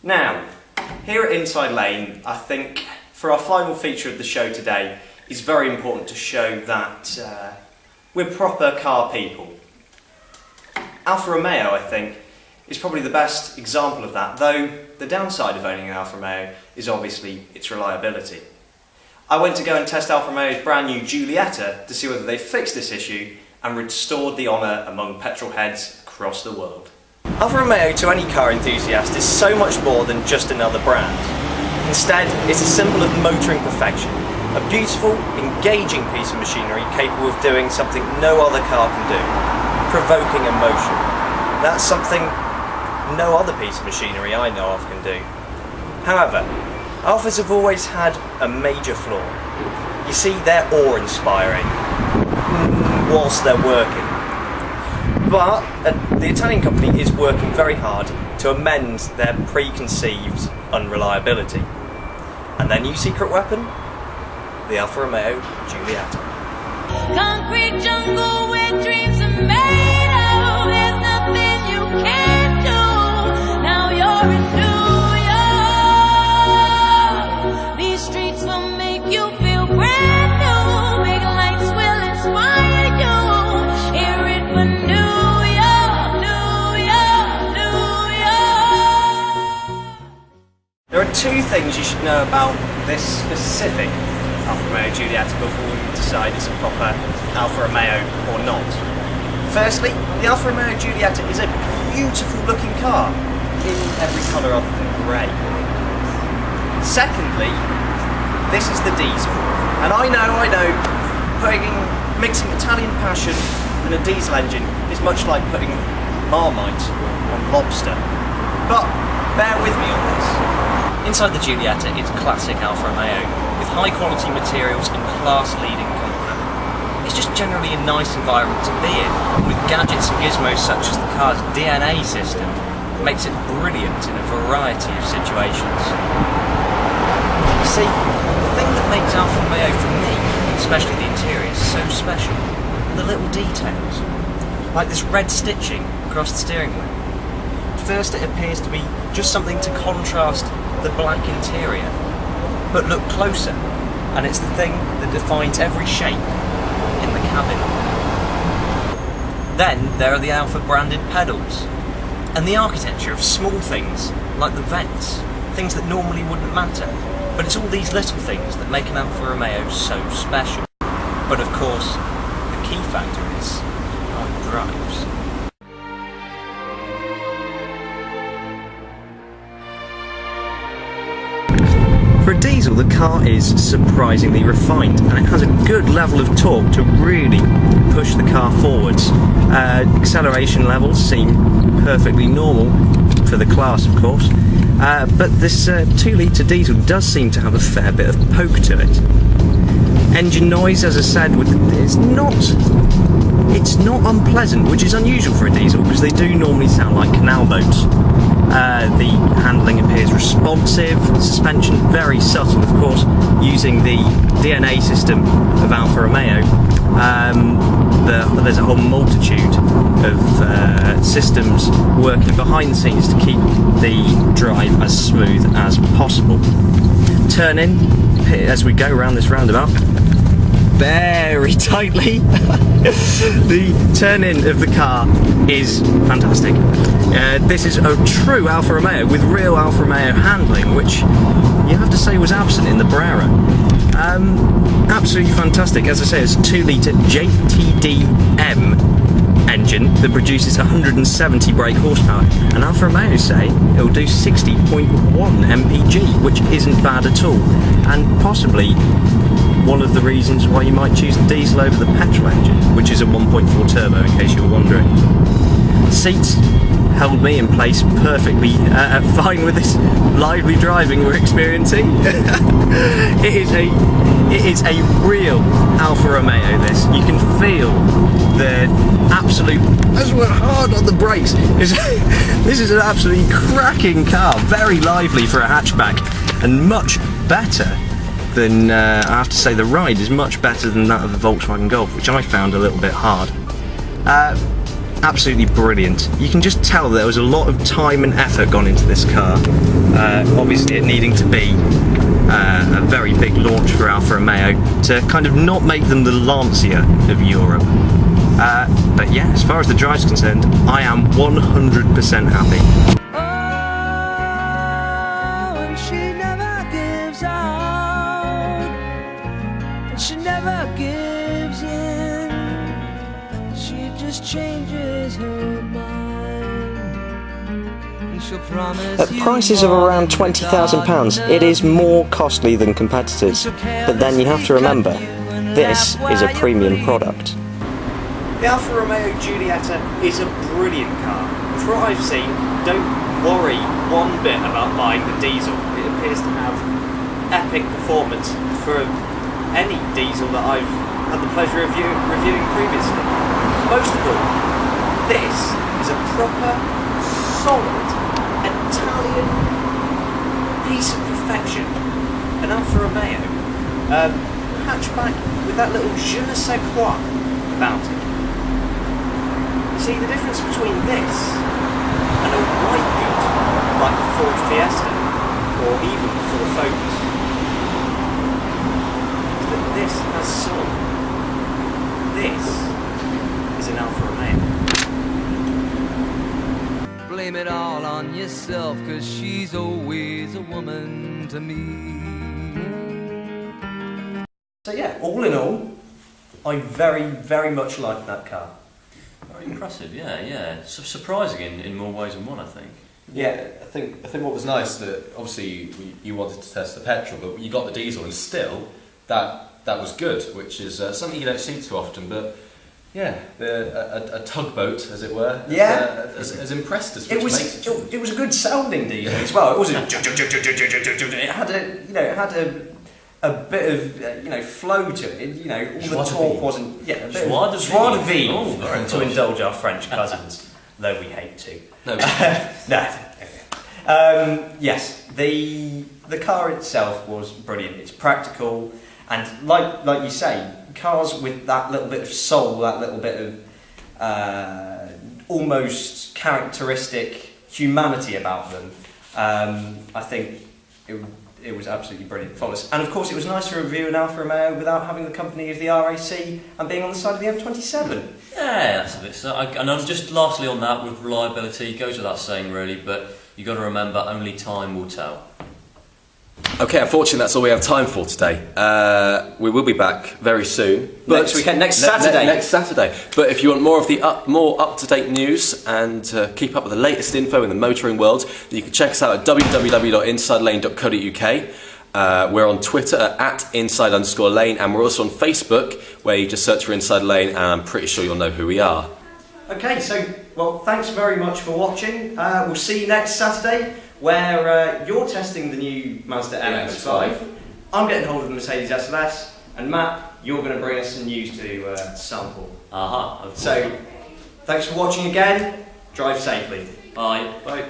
Now, here at Inside Lane, I think for our final feature of the show today, it's very important to show that we're proper car people. Alfa Romeo, I think, is probably the best example of that, though the downside of owning an Alfa Romeo is obviously its reliability. I went to go and test Alfa Romeo's brand new Giulietta to see whether they fixed this issue and restored the honour among petrol heads across the world. Alfa Romeo, to any car enthusiast, is so much more than just another brand. Instead, it's a symbol of motoring perfection, a beautiful, engaging piece of machinery capable of doing something no other car can do, provoking emotion. That's something no other piece of machinery I know of can do. However, Alfas have always had a major flaw. You see, they're awe-inspiring whilst they're working. But the Italian company is working very hard to amend their preconceived unreliability. And their new secret weapon? The Alfa Romeo Giulietta. Concrete jungle where dreams are made of. There's nothing you can't do. Now you're in New York. These streets will make you feel brand new. Big lights will inspire you. Hear it for New York, New York, New York. There are two things you should know about this specific Alfa Romeo Giulietta before we decide it's a proper Alfa Romeo or not. Firstly, the Alfa Romeo Giulietta is a beautiful looking car in every colour other than grey. Secondly, this is the diesel. And I know, mixing Italian passion and a diesel engine is much like putting Marmite on lobster. But bear with me on this. Inside the Giulietta is classic Alfa Romeo, with high quality materials and class leading comfort. It's just generally a nice environment to be in, with gadgets and gizmos such as the car's DNA system, makes it brilliant in a variety of situations. You see, the thing that makes Alfa Romeo for me, especially the interior, so special, are the little details, like this red stitching across the steering wheel. At first it appears to be just something to contrast the black interior, but look closer and it's the thing that defines every shape in the cabin. Then there are the Alfa branded pedals and the architecture of small things like the vents, things that normally wouldn't matter, but it's all these little things that make an Alfa Romeo so special. But of course, the key factor is how it drives. For a diesel, the car is surprisingly refined and it has a good level of torque to really push the car forwards. Acceleration levels seem perfectly normal for the class, of course, but this 2 litre diesel does seem to have a fair bit of poke to it. Engine noise, as I said, it's not unpleasant, which is unusual for a diesel because they do normally sound like canal boats. The handling appears responsive, suspension very subtle, of course, using the DNA system of Alfa Romeo. There's a whole multitude of systems working behind the scenes to keep the drive as smooth as possible. Turn in as we go around this roundabout very tightly. The turn-in of the car is fantastic. This is a true Alfa Romeo with real Alfa Romeo handling, which you have to say was absent in the Brera. Absolutely fantastic. As I say, it's a 2 litre JTDM engine that produces 170 brake horsepower, and Alfa Romeo say it will do 60.1 mpg, which isn't bad at all, and possibly one of the reasons why you might choose the diesel over the petrol engine, which is a 1.4 turbo, in case you were wondering. Seats held me in place perfectly fine with this lively driving we're experiencing. It is a real Alfa Romeo, this. You can feel the absolute, as we're hard on the brakes, this is an absolutely cracking car, very lively for a hatchback, and much better than, I have to say, the ride is much better than that of the Volkswagen Golf, which I found a little bit hard. Absolutely brilliant. You can just tell there was a lot of time and effort gone into this car. obviously it needing to be a very big launch for Alfa Romeo to kind of not make them the Lancia of Europe. But yeah, as far as the drive's concerned, I am 100% happy. And she never gives out, and she never gives in, she just changes her mind, and she'll promise At prices of around £20,000, it is more costly than competitors, but then you have to remember, this is a premium product. The Alfa Romeo Giulietta is a brilliant car. For what I've seen, don't worry one bit about buying the diesel. It appears to have epic performance for any diesel that I've had the pleasure of reviewing previously. Most of all, this is a proper, solid, Italian piece of perfection. An Alfa Romeo hatchback with that little je ne sais quoi about it. See, the difference between this and a white good like the Ford Fiesta or even the Ford Focus is that this has soul. This is an Alfa Romeo. blame it all on yourself, 'cause she's always a woman to me. So yeah, all in all, I very, very much like that car. Very impressive, yeah. Surprising in more ways than one, I think. Yeah, I think what was nice that obviously you wanted to test the petrol, but you got the diesel, and still that was good, which is something you don't see too often. But yeah, a tugboat, as it were, has impressed us. Which makes it was a good sounding diesel as well. It wasn't. It had a bit of flow to it. All the torque wasn't. Yeah, a bit of joie de vivre, to indulge our French cousins, though we hate to. No. No. Yes, the car itself was brilliant. It's practical, and like you say, cars with that little bit of soul, that little bit of almost characteristic humanity about them. I think it was absolutely brilliant for us. And of course, it was nice to review an Alfa Romeo without having the company of the RAC and being on the side of the M27. Yeah, that's a bit so. And I'm just lastly on that with reliability, goes without saying really, but you got to remember only time will tell. Okay, unfortunately that's all we have time for today. We will be back very soon. Next weekend, next Saturday. Next Saturday. But if you want more of the more up-to-date news and keep up with the latest info in the motoring world, you can check us out at www.insidelane.co.uk. We're on Twitter at inside_lane, and we're also on Facebook, where you just search for Inside Lane, and I'm pretty sure you'll know who we are. Okay, so, well, thanks very much for watching. We'll see you next Saturday, where you're testing the new Mazda MX-5. I'm getting hold of the Mercedes SLS, and Matt, you're going to bring us some news to sample. Aha. So, thanks for watching again. Drive safely. Bye. Bye.